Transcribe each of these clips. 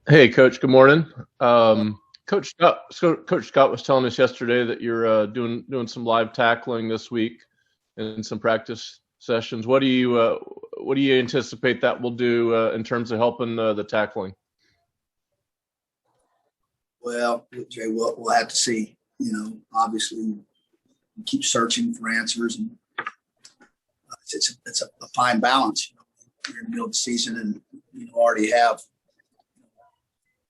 Hey, Coach. Good morning. Coach Scott was telling us yesterday that you're doing some live tackling this week and some practice sessions. What do you anticipate that will do in terms of helping the tackling? Well, Jay, we'll have to see. Obviously, we keep searching for answers, and it's a fine balance. You're in the middle of the season, and already have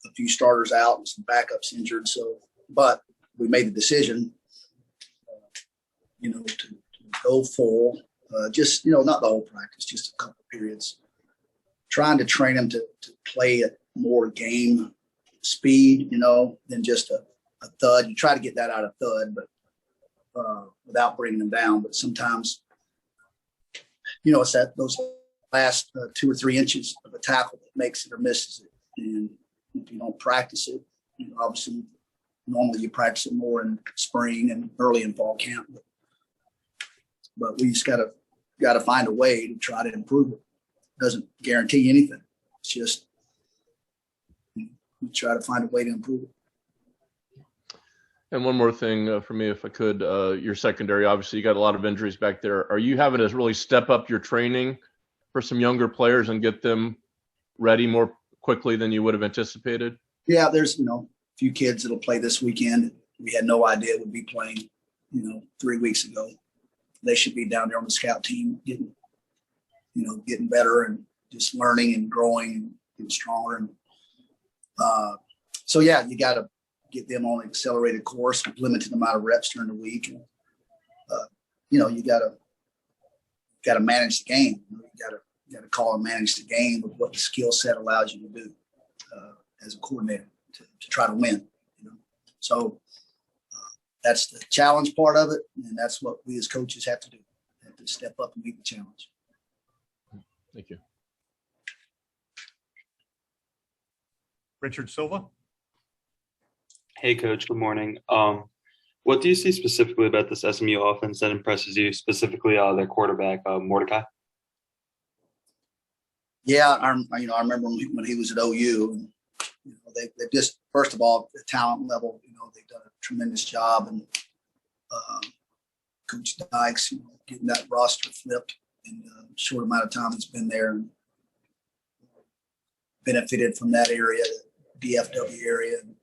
a few starters out and some backups injured. So, but we made the decision, to go full. Just not the whole practice, just a couple of periods, trying to train them to play at more game speed, than just a thud. You try to get that out of thud, but without bringing them down. But sometimes, it's those last 2 or 3 inches of a tackle that makes it or misses it. And if you don't practice it, obviously, normally you practice it more in spring and early in fall camp. But we just gotta find a way to try to improve it. Doesn't guarantee anything. It's just we try to find a way to improve it. And one more thing for me, if I could, your secondary, obviously you got a lot of injuries back there. Are you having to really step up your training for some younger players and get them ready more quickly than you would have anticipated? Yeah, there's a few kids that'll play this weekend. We had no idea would be playing, 3 weeks ago. They should be down there on the scout team getting better and just learning and growing and getting stronger. And so yeah, you got to get them on an accelerated course with limited amount of reps during the week. And, you got to manage the game. You got to call and manage the game with what the skill set allows you to do as a coordinator to try to win. So that's the challenge part of it, and that's what we as coaches have to do. Have to step up and meet the challenge. Thank you. Richard Silva. Hey, Coach. Good morning. What do you see specifically about this SMU offense that impresses you, specifically their quarterback, Mordecai? Yeah, I remember when he was at OU. And, they just, first of all, the talent level, they've done a tremendous job, and Coach Dykes, getting that roster flipped in a short amount of time he's been there, and benefited from that area, the DFW area, and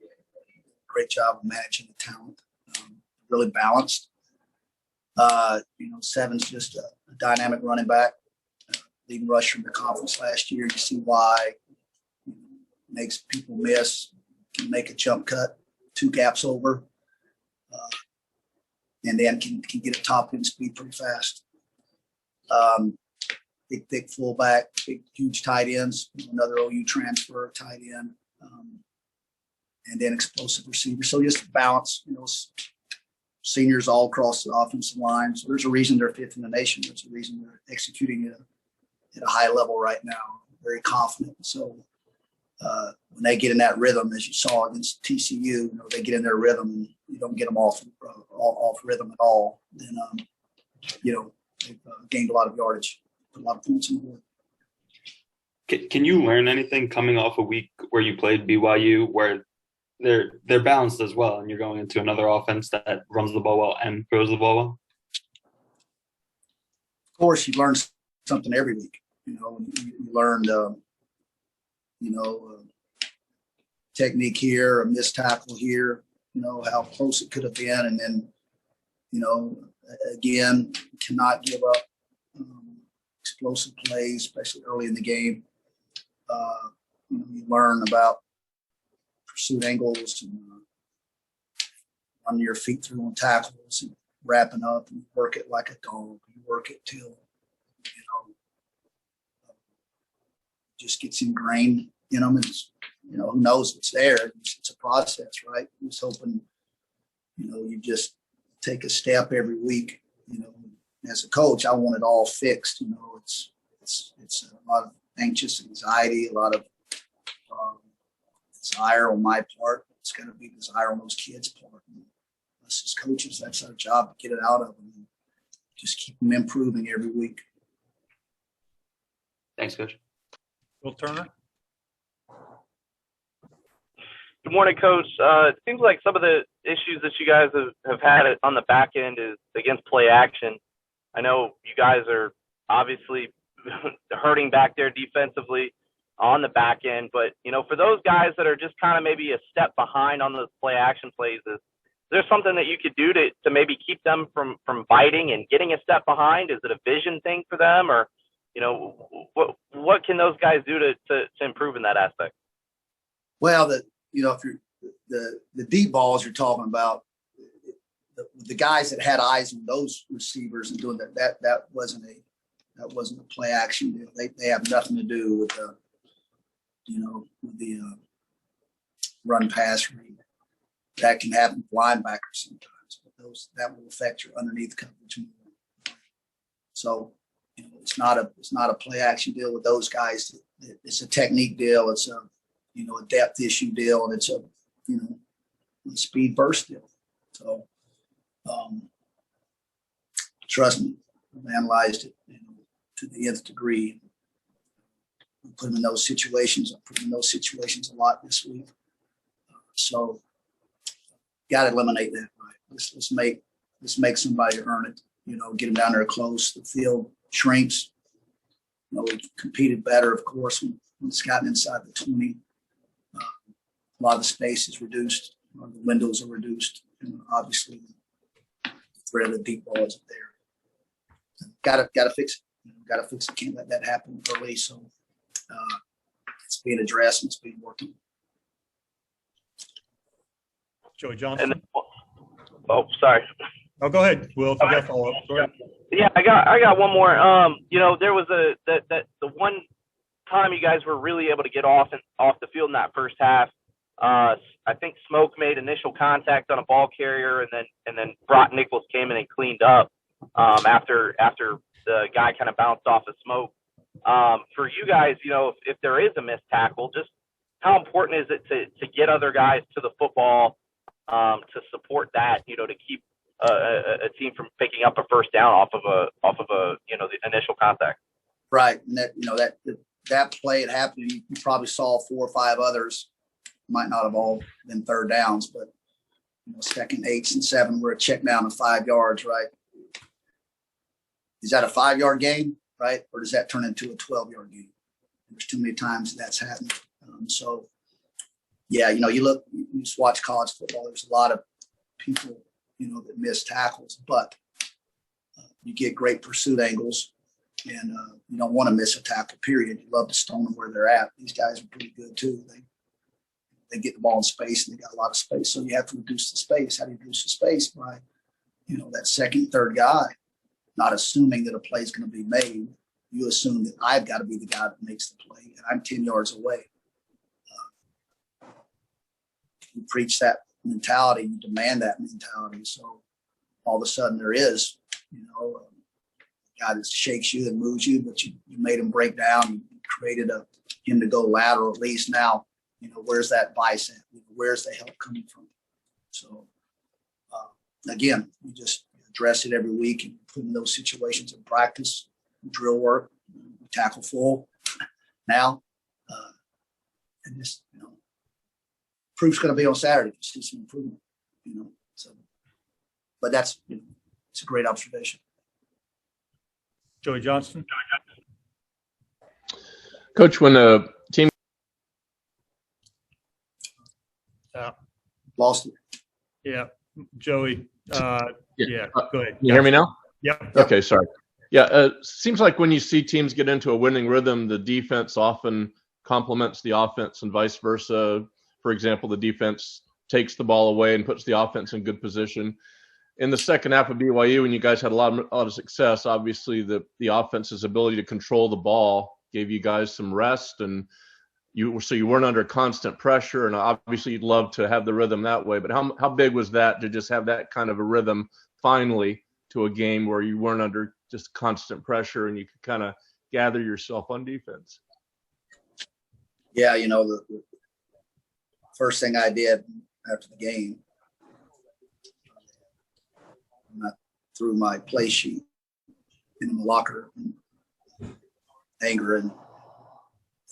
great job of managing the talent. Really balanced. Seven's just a dynamic running back, leading rusher in the conference last year. You see why. Makes people miss, can make a jump cut, 2 gaps over, and then can get a top end speed pretty fast. Big, thick fullback, big, huge tight ends, another OU transfer tight end, and then explosive receiver. So just balance, seniors all across the offensive line. So there's a reason they're fifth in the nation. There's a reason they're executing at a high level right now. Very confident. So when they get in that rhythm, as you saw against TCU, they get in their rhythm, and you don't get them off rhythm at all. Then they've gained a lot of yardage, put a lot of points on the board. Can you learn anything coming off a week where you played BYU, where they're balanced as well, and you're going into another offense that runs the ball well and throws the ball well? Of course, you learn something every week. You learned. Technique here, a missed tackle here, how close it could have been. And then, again, cannot give up explosive plays, especially early in the game. You learn about pursuit angles and on your feet through on tackles and wrapping up, and work it like a dog. You work it till, just gets ingrained in them. And who knows what's there. It's a process, right? I'm just hoping, you just take a step every week. As a coach, I want it all fixed. It's a lot of anxious anxiety, a lot of desire on my part. It's going to be desire on those kids' part. And us as coaches, that's our job, to get it out of them and just keep them improving every week. Thanks, Coach. Will Turner. Good morning, Coach. It seems like some of the issues that you guys have had on the back end is against play action. I know you guys are obviously hurting back there defensively on the back end, but, for those guys that are just kind of maybe a step behind on those play action plays, is there something that you could do to maybe keep them from biting and getting a step behind? Is it a vision thing for them, or, what can those guys do to improve in that aspect? Well, if you're the deep balls you're talking about, the guys that had eyes on those receivers and doing that wasn't a play action deal. They have nothing to do with the run pass read. That can happen with linebackers sometimes, but that will affect your underneath coverage more. So it's not a play action deal with those guys. It's a technique deal. It's a depth issue deal, and it's a speed burst deal. So trust me, I've analyzed it to the nth degree. We put them in those situations. I put them in those situations a lot this week. So got to eliminate that. Right? Let's make somebody earn it. Get them down there close. The field shrinks. We competed better, of course, when it's gotten inside the 20. A lot of the space is reduced. The windows are reduced. And obviously, the threat of the deep ball isn't there. Got to fix it. Got to fix it. Can't let that happen early. So it's being addressed and it's being worked on. Joey Johnston. Sorry. Oh, go ahead, Will. If you got to follow up, go ahead. Yeah, I got one more. There was the one time you guys were really able to get off the field in that first half. I think Smoke made initial contact on a ball carrier, and then Brock Nichols came in and cleaned up after the guy kind of bounced off of Smoke. For you guys, if there is a missed tackle, just how important is it to get other guys to the football to support that, to keep a team from picking up a first down off of a the initial contact? Right, and that play had happened. You probably saw 4 or 5 others. Might not have all been third downs, but second 8s and 7 were a check down of 5 yards. Right? Is that a 5-yard gain, right, or does that turn into a 12-yard gain? There's too many times that's happened. So, yeah, you just watch college football. There's a lot of people, that miss tackles, but you get great pursuit angles, and you don't want to miss a tackle. Period. You love to stone them where they're at. These guys are pretty good too. They get the ball in space, and they got a lot of space. So you have to reduce the space. How do you reduce the space? By, that second, third guy, not assuming that a play is going to be made. You assume that I've got to be the guy that makes the play, and I'm 10 yards away. You preach that mentality, you demand that mentality. So all of a sudden there is, a guy that shakes you and moves you, but you made him break down. You created him to go lateral at least. Now, where's that bicep? Where's the help coming from? So, again, we just address it every week and put in those situations in practice, drill work, tackle full now. And just, proof's going to be on Saturday. Just see some improvement, So, but that's, it's a great observation. Joey Johnston. Coach, when a team Lost it. Yeah, Joey. Yeah, go ahead. Can you hear me now? Yep. Okay, sorry. Yeah, seems like when you see teams get into a winning rhythm, the defense often complements the offense and vice versa. For example, the defense takes the ball away and puts the offense in good position. In the second half of BYU, when you guys had a lot of success, obviously the offense's ability to control the ball gave you guys some rest, and you weren't under constant pressure. And obviously, you'd love to have the rhythm that way. But how big was that to just have that kind of a rhythm finally to a game where you weren't under just constant pressure and you could kind of gather yourself on defense? Yeah, the first thing I did after the game, I threw my play sheet in the locker, anger and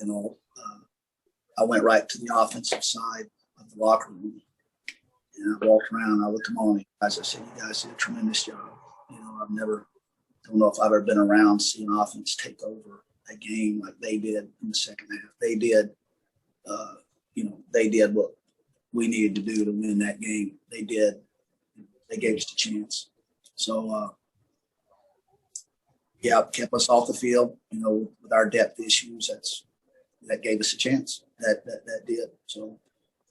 all. I went right to the offensive side of the locker room. And I walked around, I looked at all the guys, I said, you guys did a tremendous job. Don't know if I've ever been around seeing offense take over a game like they did in the second half. They did, they did what we needed to do to win that game. They did. They gave us the chance. So, kept us off the field, with our depth issues. That gave us a chance. That did. So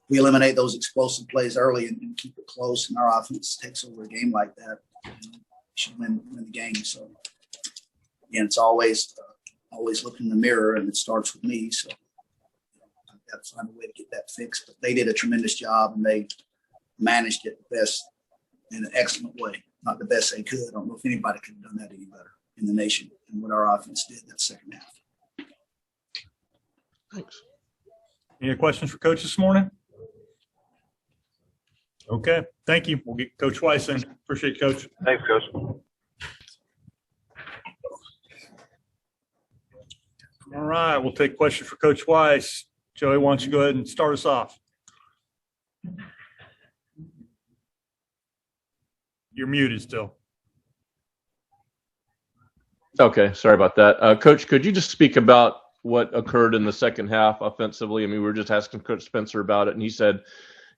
we eliminate those explosive plays early and keep it close, and our offense takes over a game like that. Should win the game. So again, it's always looking in the mirror, and it starts with me. So I've got to find a way to get that fixed. But they did a tremendous job, and they managed it the best in an excellent way. Not the best they could. I don't know if anybody could have done that any better in the nation than what our offense did that second half. Thanks. Any questions for Coach this morning? Okay, thank you. We'll get Coach Weiss in. Appreciate it, Coach. Thanks, Coach. All right, we'll take questions for Coach Weiss. Joey, why don't you go ahead and start us off? You're muted still. Okay, sorry about that. Coach, could you just speak about what occurred in the second half offensively? I mean, we were just asking Coach Spencer about it, and he said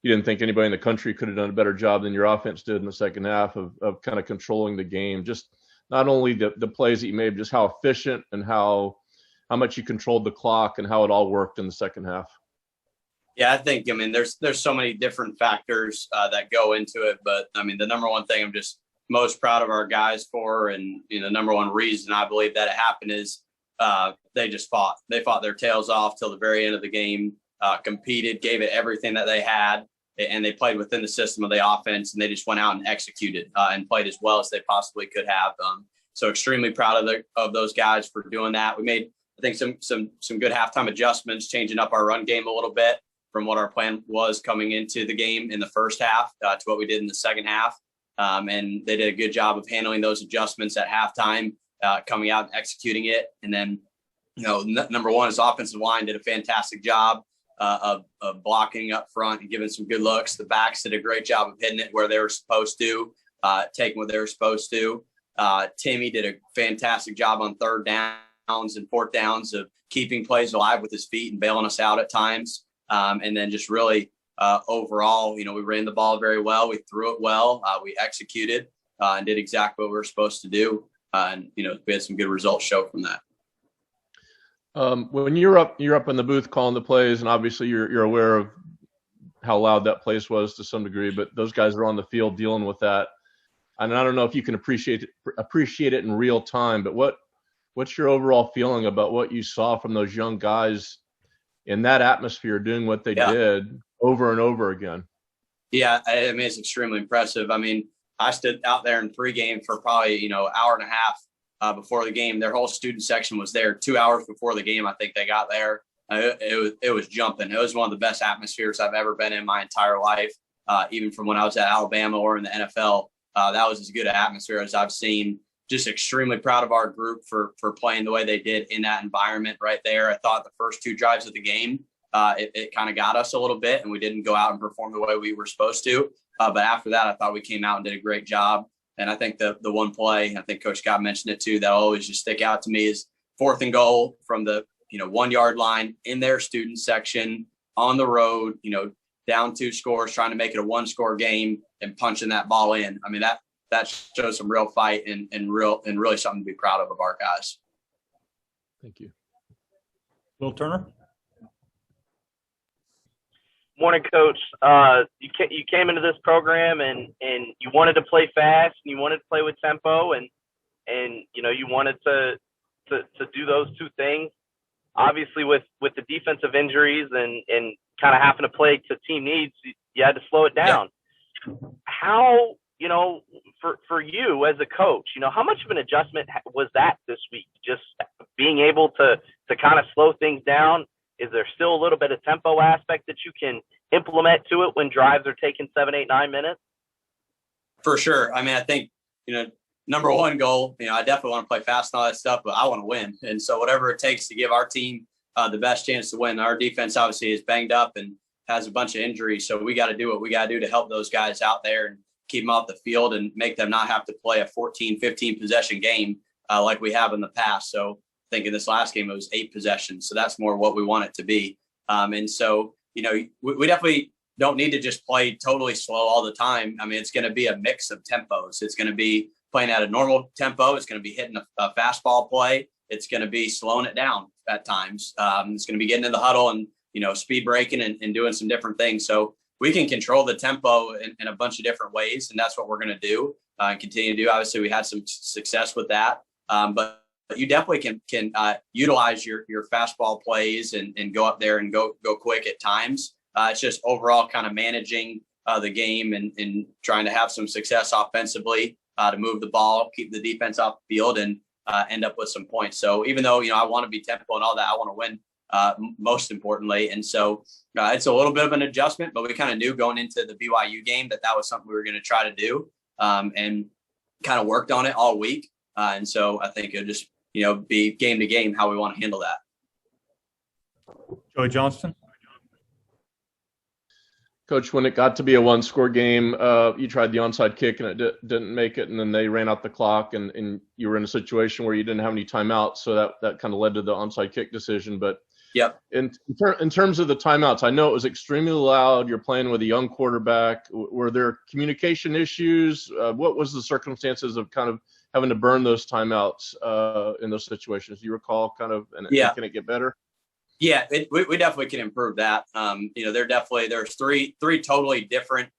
you didn't think anybody in the country could have done a better job than your offense did in the second half of kind of controlling the game. Just not only the plays that you made, just how efficient and how much you controlled the clock and how it all worked in the second half. Yeah, I mean, there's so many different factors that go into it. But, I mean, the number one thing I'm just most proud of our guys for, and, the number one reason I believe that it happened is they just fought. They fought their tails off till the very end of the game, competed, gave it everything that they had, and they played within the system of the offense, and they just went out and executed and played as well as they possibly could have. So extremely proud of those guys for doing that. We made, I think, some good halftime adjustments, changing up our run game a little bit from what our plan was coming into the game in the first half to what we did in the second half. And they did a good job of handling those adjustments at halftime, coming out and executing it. And then, number one is offensive line did a fantastic job of blocking up front and giving some good looks. The backs did a great job of hitting it where they were supposed to, taking what they were supposed to. Timmy did a fantastic job on third downs and fourth downs of keeping plays alive with his feet and bailing us out at times. And then just really overall, we ran the ball very well. We threw it well. We executed and did exactly what we were supposed to do. And we had some good results show from that. When you're up in the booth calling the plays, and obviously you're aware of how loud that place was to some degree, but those guys are on the field dealing with that. And I don't know if you can appreciate it in real time, but what's your overall feeling about what you saw from those young guys in that atmosphere doing what they did over and over again? Yeah, I mean, it's extremely impressive. I mean, I stood out there in pregame for probably, hour and a half before the game. Their whole student section was there 2 hours before the game. I think they got there. It was jumping. It was one of the best atmospheres I've ever been in my entire life, even from when I was at Alabama or in the NFL. That was as good an atmosphere as I've seen. Just extremely proud of our group for playing the way they did in that environment right there. I thought the first two drives of the game, it kind of got us a little bit, and we didn't go out and perform the way we were supposed to. But after that, I thought we came out and did a great job. And I think the one play, I think Coach Scott mentioned it too, that always just stick out to me is 4th and goal from the 1 yard line in their student section on the road, down 2 scores, trying to make it a 1-score game and punching that ball in. I mean, that shows some real fight and really something to be proud of our guys. Thank you. Will Turner. Morning, Coach. You came into this program and you wanted to play fast and you wanted to play with tempo and you wanted to do those two things. Obviously, with the defensive injuries and kind of having to play to team needs, you had to slow it down. Yeah. How for you as a coach, how much of an adjustment was that this week? Just being able to kind of slow things down. Is there still a little bit of tempo aspect that you can implement to it when drives are taking 7, 8, 9 minutes? For sure. I mean, I think, number one goal, I definitely want to play fast and all that stuff, but I want to win. And so whatever it takes to give our team the best chance to win. Our defense obviously is banged up and has a bunch of injuries. So we got to do what we got to do to help those guys out there and keep them off the field and make them not have to play a 14, 15 possession game like we have in the past. So I think in this last game, it was 8 possessions. So that's more what we want it to be. And so, we definitely don't need to just play totally slow all the time. I mean, it's going to be a mix of tempos. It's going to be playing at a normal tempo. It's going to be hitting a fastball play. It's going to be slowing it down at times. It's going to be getting in the huddle and, speed breaking and doing some different things. So we can control the tempo in a bunch of different ways. And that's what we're going to do and continue to do. Obviously, we had some success with that. But you definitely can utilize your fastball plays and go up there and go quick at times. It's just overall kind of managing the game and trying to have some success offensively to move the ball, keep the defense off the field, and end up with some points. So even though, I want to be tempo and all that, I want to win most importantly. And so it's a little bit of an adjustment, but we kind of knew going into the BYU game that was something we were going to try to do and kind of worked on it all week. And so I think it'll just, be game to game how we want to handle that. Joey Johnston. Coach, when it got to be a 1-score game, you tried the onside kick and it didn't make it, and then they ran out the clock, and you were in a situation where you didn't have any timeouts, so that kind of led to the onside kick decision. But yep. In terms of the timeouts, I know it was extremely loud. You're playing with a young quarterback. Were there communication issues? What was the circumstances of kind of having to burn those timeouts in those situations? Do you recall kind of, and can it get better? Yeah, we definitely can improve that. There's three totally different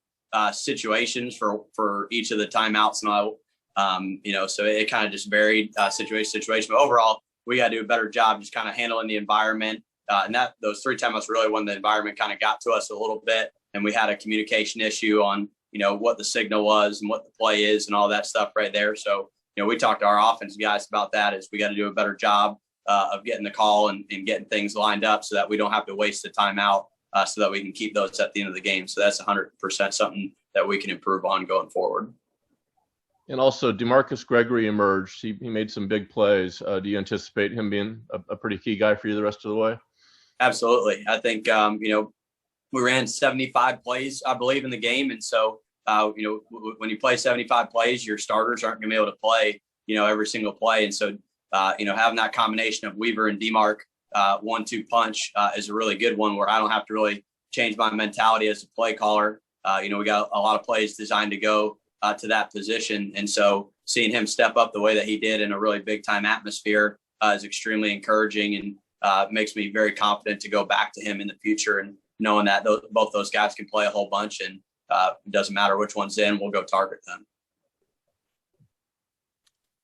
situations for each of the timeouts, and so it kind of just varied situation to situation. But overall, we got to do a better job just kind of handling the environment. And those 3 timeouts really when the environment kind of got to us a little bit, and we had a communication issue on what the signal was and what the play is and all that stuff right there. So we talked to our offense guys about that. Is we got to do a better job of getting the call and getting things lined up so that we don't have to waste the timeout so that we can keep those at the end of the game. So that's 100% something that we can improve on going forward. And also, Demarcus Gregory emerged. He made some big plays. Do you anticipate him being a pretty key guy for you the rest of the way? Absolutely. I think, we ran 75 plays, I believe, in the game. And so, when you play 75 plays, your starters aren't going to be able to play, every single play. And so, having that combination of Weaver and DeMarc 1-2 punch is a really good one where I don't have to really change my mentality as a play caller. We got a lot of plays designed to go to that position. And so seeing him step up the way that he did in a really big time atmosphere is extremely encouraging and makes me very confident to go back to him in the future, and knowing that both those guys can play a whole bunch, and it doesn't matter which one's in, we'll go target them.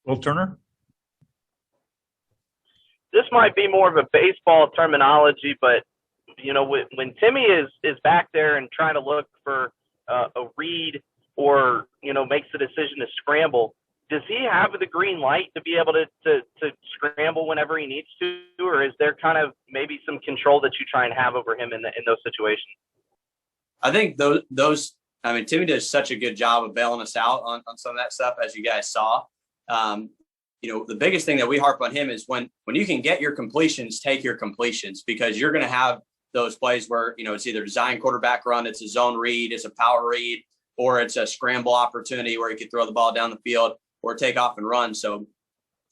Will Turner. This might be more of a baseball terminology, but when Timmy is back there and trying to look for a read or makes the decision to scramble, does he have the green light to be able to scramble whenever he needs to, or is there kind of maybe some control that you try and have over him in those situations? I think Timmy does such a good job of bailing us out on some of that stuff, as you guys saw. The biggest thing that we harp on him is when you can get your completions, take your completions, because you're going to have those plays where, it's either design quarterback run, it's a zone read, it's a power read, or it's a scramble opportunity where he could throw the ball down the field or take off and run. So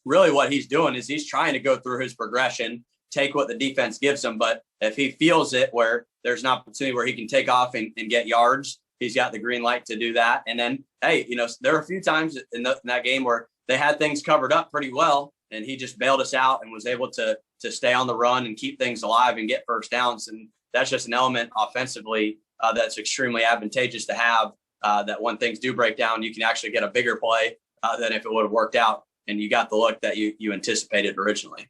really what he's doing is he's trying to go through his progression, take what the defense gives him. But if he feels it where there's an opportunity where he can take off and get yards, he's got the green light to do that. And then, hey, there are a few times in that game where they had things covered up pretty well, and he just bailed us out and was able to stay on the run and keep things alive and get first downs. And that's just an element offensively that's extremely advantageous to have, that when things do break down, you can actually get a bigger play than if it would have worked out and you got the look that you anticipated originally.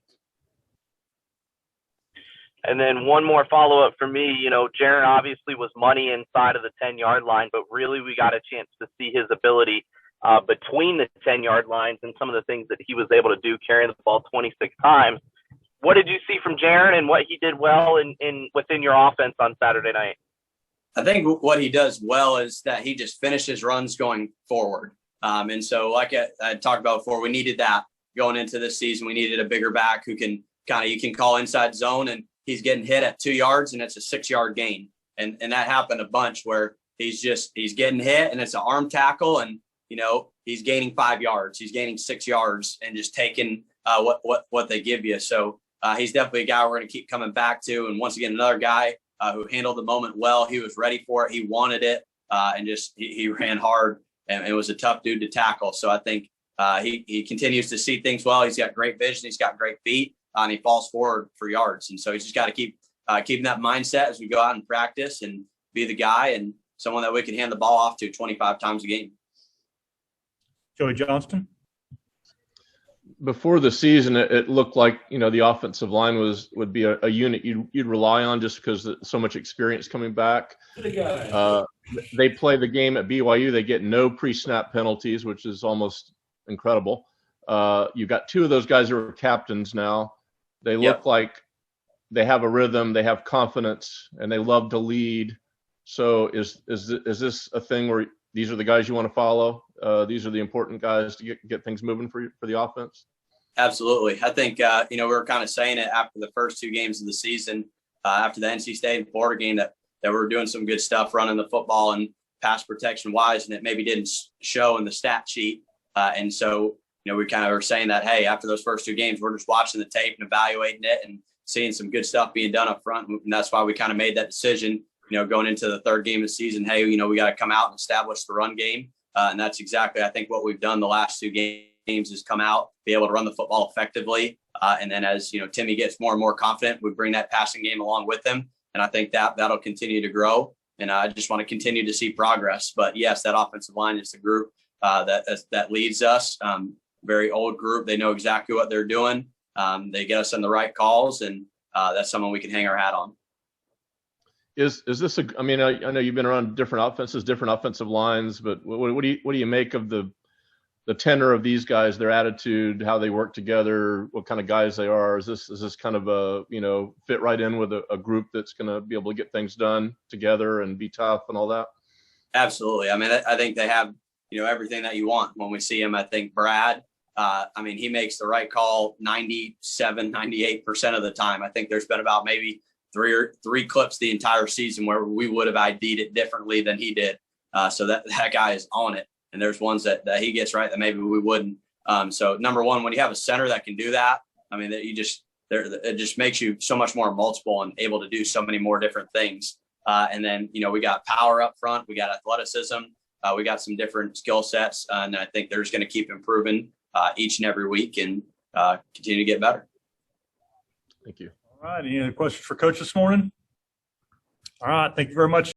And then one more follow-up for me, Jaron obviously was money inside of the 10-yard line, but really we got a chance to see his ability between the 10-yard lines and some of the things that he was able to do, carrying the ball 26 times. What did you see from Jaron and what he did well within your offense on Saturday night? I think what he does well is that he just finishes runs going forward. And so like I talked about before, we needed that going into this season. We needed a bigger back who can you can call inside zone, and he's getting hit at 2 yards and it's a 6-yard gain. And that happened a bunch where he's getting hit and it's an arm tackle, and he's gaining 5 yards, he's gaining 6 yards, and just taking what they give you. So he's definitely a guy we're going to keep coming back to. And once again, another guy who handled the moment well. He was ready for it, he wanted it, and just he ran hard, and it was a tough dude to tackle. So I think he continues to see things well. He's got great vision, he's got great feet, and he falls forward for yards. And so he's just got to keep keeping that mindset as we go out and practice, and be the guy and someone that we can hand the ball off to 25 times a game. Joey Johnston. Before the season, it looked like the offensive line would be a unit you'd rely on just because so much experience coming back. They play the game at BYU. They get no pre-snap penalties, which is almost incredible. You've got 2 of those guys who are captains now. They look like they have a rhythm, they have confidence, and they love to lead. So is this a thing where these are the guys you want to follow? These are the important guys to get things moving for the offense? Absolutely. I think, we were kind of saying it after the first 2 games of the season, after the NC State and Florida game, that we were doing some good stuff running the football and pass protection wise, and it maybe didn't show in the stat sheet. And so, we kind of were saying that, hey, after those first 2 games, we're just watching the tape and evaluating it and seeing some good stuff being done up front. And that's why we kind of made that decision, going into the 3rd game of the season. Hey, we got to come out and establish the run game. And that's exactly, I think, what we've done the last 2 games is come out, be able to run the football effectively. And then as, Timmy gets more and more confident, we bring that passing game along with him. And I think that'll continue to grow. And I just want to continue to see progress. But yes, that offensive line is the group that leads us. Very old group. They know exactly what they're doing. They get us in the right calls, and that's someone we can hang our hat on. Is this I know you've been around different offenses, different offensive lines, but what do you make of the tenor of these guys, their attitude, how they work together, what kind of guys they are? Is this kind of a fit right in with a group that's going to be able to get things done together and be tough and all that? Absolutely. I think they have everything that you want when we see him. I think Brad, he makes the right call 97, 98% of the time. I think there's been about maybe three clips the entire season where we would have ID'd it differently than he did. So that guy is on it. And there's ones that he gets right that maybe we wouldn't. So number one, when you have a center that can do that, it just makes you so much more multiple and able to do so many more different things. And then, we got power up front, we got athleticism, we got some different skill sets. And I think they're just going to keep improving each and every week and continue to get better. Thank you. All right. Any other questions for Coach this morning? All right. Thank you very much.